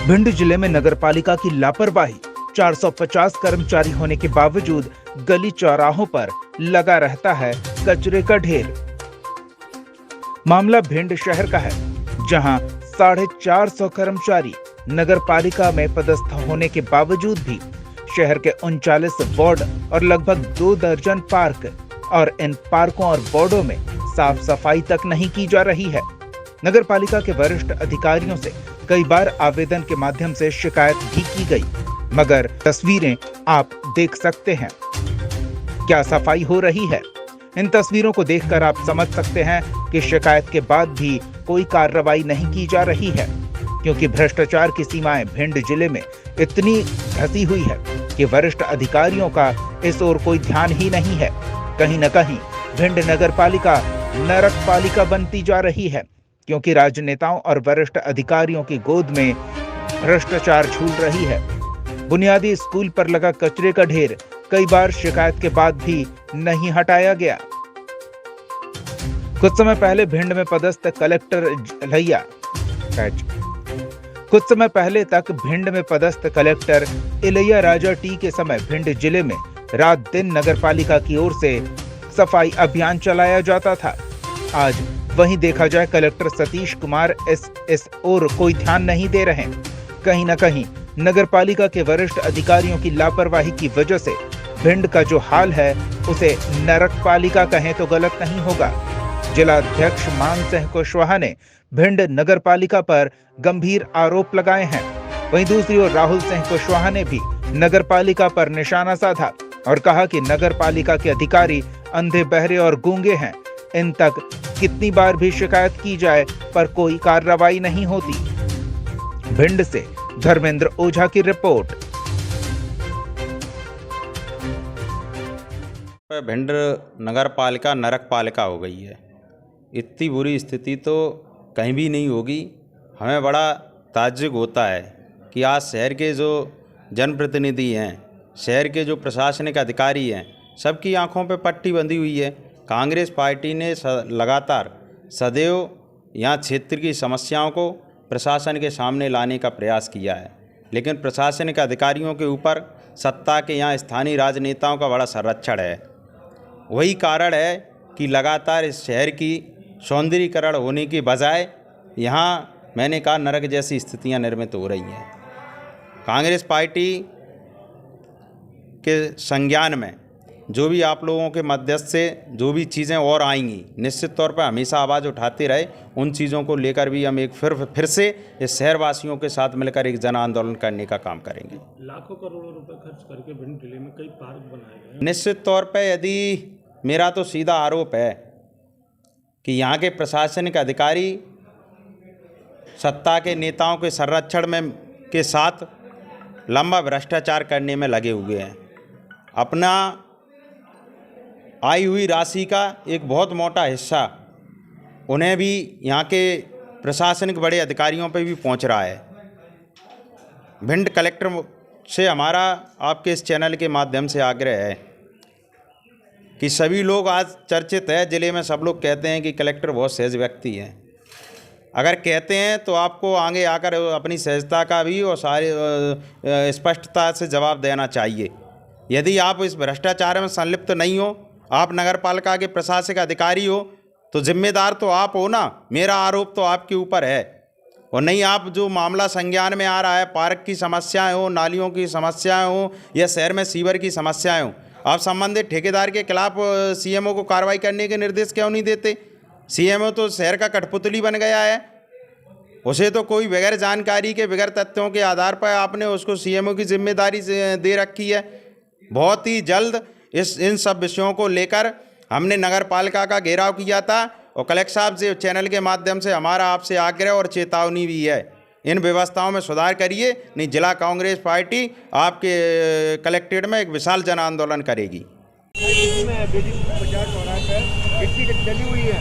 भिंड जिले में नगरपालिका की लापरवाही, 450 कर्मचारी होने के बावजूद गली चौराहों पर लगा रहता है कचरे का ढेर। मामला भिंड शहर का है, जहां 450 कर्मचारी नगरपालिका में पदस्थ होने के बावजूद भी शहर के 39 वार्ड और लगभग 2 दर्जन पार्क और इन पार्कों और वार्डों में साफ सफाई तक नहीं की जा रही है। नगरपालिका के वरिष्ठ अधिकारियों से कई बार आवेदन के माध्यम से शिकायत भी की गई, मगर तस्वीरें आप देख सकते हैं। क्या सफाई हो रही है? इन तस्वीरों को देखकर आप समझ सकते हैं कि शिकायत के बाद भी कोई कार्रवाई नहीं की जा रही है, क्योंकि भ्रष्टाचार की सीमाएं भिंड जिले में इतनी धसी हुई है कि वरिष्ठ अधिकारियों का इस ओर कोई ध्यान ही नहीं है। कहीं न कहीं भिंड नगरपालिका नरक पालिका बनती जा रही है, क्योंकि राजनेताओं और वरिष्ठ अधिकारियों की गोद में भ्रष्टाचार झूल रही है। बुनियादी स्कूल पर लगा कचरे का ढेर कई बार शिकायत के बाद भी नहीं हटाया गया। कुछ समय पहले भिंड में पदस्थ कलेक्टर इलैया राजा टी के समय भिंड जिले में रात दिन नगरपालिका की ओर से सफाई अभियान चलाया जाता था। आज वहीं देखा जाए कलेक्टर सतीश कुमार इस ओर कोई ध्यान नहीं दे रहे। कहीं न कहीं नगरपालिका के वरिष्ठ अधिकारियों की लापरवाही की वजह से भिंड का जो हाल है उसे नरक पालिका कहें तो गलत नहीं होगा। जिलाध्यक्ष मान सिंह कुशवाहा ने भिंड नगरपालिका पर गंभीर आरोप लगाए हैं। वहीं दूसरी ओर राहुल सिंह कुशवाहा ने भी नगरपालिका पर निशाना साधा और कहा कि नगरपालिका के अधिकारी अंधे, बहरे और गूंगे हैं। इन तक कितनी बार भी शिकायत की जाए पर कोई कार्रवाई नहीं होती। भिंड से धर्मेंद्र ओझा की रिपोर्ट। भिंड नगर पालिका नरक पालिका हो गई है। इतनी बुरी स्थिति तो कहीं भी नहीं होगी। हमें बड़ा ताज्जुब होता है कि आज शहर के जो जनप्रतिनिधि हैं, शहर के जो प्रशासनिक अधिकारी हैं, सबकी आंखों पे पट्टी बंधी हुई है। कांग्रेस पार्टी ने लगातार सदैव यहाँ क्षेत्र की समस्याओं को प्रशासन के सामने लाने का प्रयास किया है, लेकिन प्रशासनिक अधिकारियों के ऊपर सत्ता के यहाँ स्थानीय राजनेताओं का बड़ा संरक्षण है। वही कारण है कि लगातार इस शहर की सौंदर्यीकरण होने की बजाय यहाँ मैंने कहा नरक जैसी स्थितियाँ निर्मित हो रही हैं। कांग्रेस पार्टी के संज्ञान में जो भी आप लोगों के मध्यस्थ से जो भी चीज़ें और आएंगी, निश्चित तौर पर हमेशा आवाज़ उठाते रहे। उन चीज़ों को लेकर भी हम एक फिर से इस शहरवासियों के साथ मिलकर एक जन आंदोलन करने का काम करेंगे। लाखों करोड़ों रुपए खर्च करके भिंड जिले में कई पार्क बनाए गए। निश्चित तौर पर यदि मेरा तो सीधा आरोप है कि यहाँ के प्रशासनिक अधिकारी सत्ता के नेताओं के संरक्षण में के साथ लंबा भ्रष्टाचार करने में लगे हुए हैं। अपना आई हुई राशि का एक बहुत मोटा हिस्सा उन्हें भी यहाँ के प्रशासनिक बड़े अधिकारियों पर भी पहुँच रहा है। भिंड कलेक्टर से हमारा आपके इस चैनल के माध्यम से आग्रह है कि सभी लोग आज चर्चित है जिले में, सब लोग कहते हैं कि कलेक्टर बहुत सहज व्यक्ति हैं। अगर कहते हैं तो आपको आगे आकर अपनी सहजता का भी और सारी स्पष्टता से जवाब देना चाहिए। यदि आप इस भ्रष्टाचार में संलिप्त नहीं हो, आप नगरपालिका के प्रशासनिक अधिकारी हो, तो जिम्मेदार तो आप हो ना। मेरा आरोप तो आपके ऊपर है। और नहीं, आप जो मामला संज्ञान में आ रहा है, पार्क की समस्याएं हो, नालियों की समस्याएं हो या शहर में सीवर की समस्याएं हो, आप संबंधित ठेकेदार के खिलाफ सीएमओ को कार्रवाई करने के निर्देश क्यों नहीं देते? सीएमओ तो शहर का कठपुतली बन गया है। उसे तो कोई बगैर जानकारी के, बगैर तथ्यों के आधार पर आपने उसको सीएमओ की जिम्मेदारी दे रखी है। बहुत ही जल्द इन सब विषयों को लेकर हमने नगर पालिका का घेराव किया था और कलेक्टर साहब से चैनल के माध्यम से हमारा आपसे आग्रह और चेतावनी भी है, इन व्यवस्थाओं में सुधार करिए, नहीं जिला कांग्रेस पार्टी आपके कलेक्ट्रेट में एक विशाल जन आंदोलन करेगी। डली हुई है,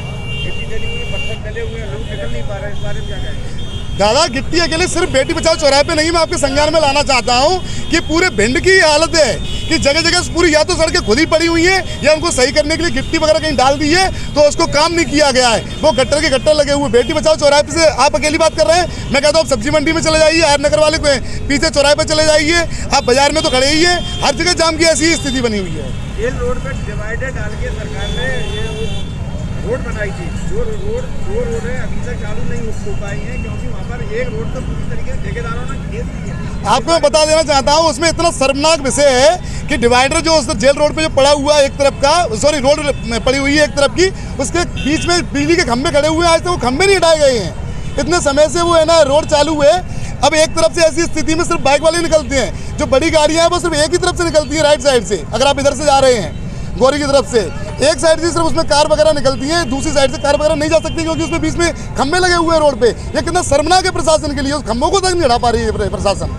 पत्थर डले हुए हैं, लोग निकल नहीं पा रहे हैं। इस बारे में क्या कहेंगे? दादा गिट्टी अकेले सिर्फ बेटी बचाओ चौराहे पे नहीं, मैं आपके संज्ञान में लाना चाहता हूँ कि पूरे भिंड की हालत है कि जगह जगह पूरी या तो सड़कें खुद ही पड़ी हुई हैं या उनको सही करने के लिए गिट्टी वगैरह कहीं डाल दी है तो उसको काम नहीं किया गया है। वो गट्टर के गट्टर लगे हुए। बेटी बचाओ चौराहे पे से आप अकेली बात कर रहे हैं, मैं कहता हूँ आप सब्जी मंडी में चले जाइए, आर नगर वाले पीछे चौराहे पे चले जाइए, आप बाजार में तो खड़े ही है, हर जगह जाम की ऐसी स्थिति बनी हुई है। ये रोड पे डिवाइडर डाल के सरकार ने ये रोड बनाई थी, जो रोड है अभी तक चालू नहीं हो पाई है क्योंकि वहाँ पर एक रोड तो पूरी तरीके से ठेकेदारों ने घेर दी है। आपको मैं बता देना चाहता हूँ उसमें इतना शर्मनाक विषय है कि डिवाइडर जो उस जेल रोड पे जो पड़ा हुआ है एक तरफ का, सॉरी रोड पड़ी हुई है एक तरफ की, उसके बीच में बिजली के खंभे खड़े हुए हैं, आज तक वो खंभे नहीं हटाए गए हैं। इतने समय से वो है ना रोड चालू है। अब एक तरफ से ऐसी स्थिति में सिर्फ बाइक वाले निकलते हैं, जो बड़ी गाड़ियाँ हैं वो सिर्फ एक ही तरफ से निकलती है, राइट साइड से। अगर आप इधर से जा रहे हैं गौरी की तरफ से, एक साइड से सिर्फ उसमें कार वगैरह निकलती है, दूसरी साइड से कार वगैरह नहीं जा सकती क्योंकि उसमें बीच में खंभे लगे हुए हैं रोड पे। ये कितना शर्मनाक है प्रशासन के लिए, उस खंभों को तक नहीं हटा पा रही है प्रशासन।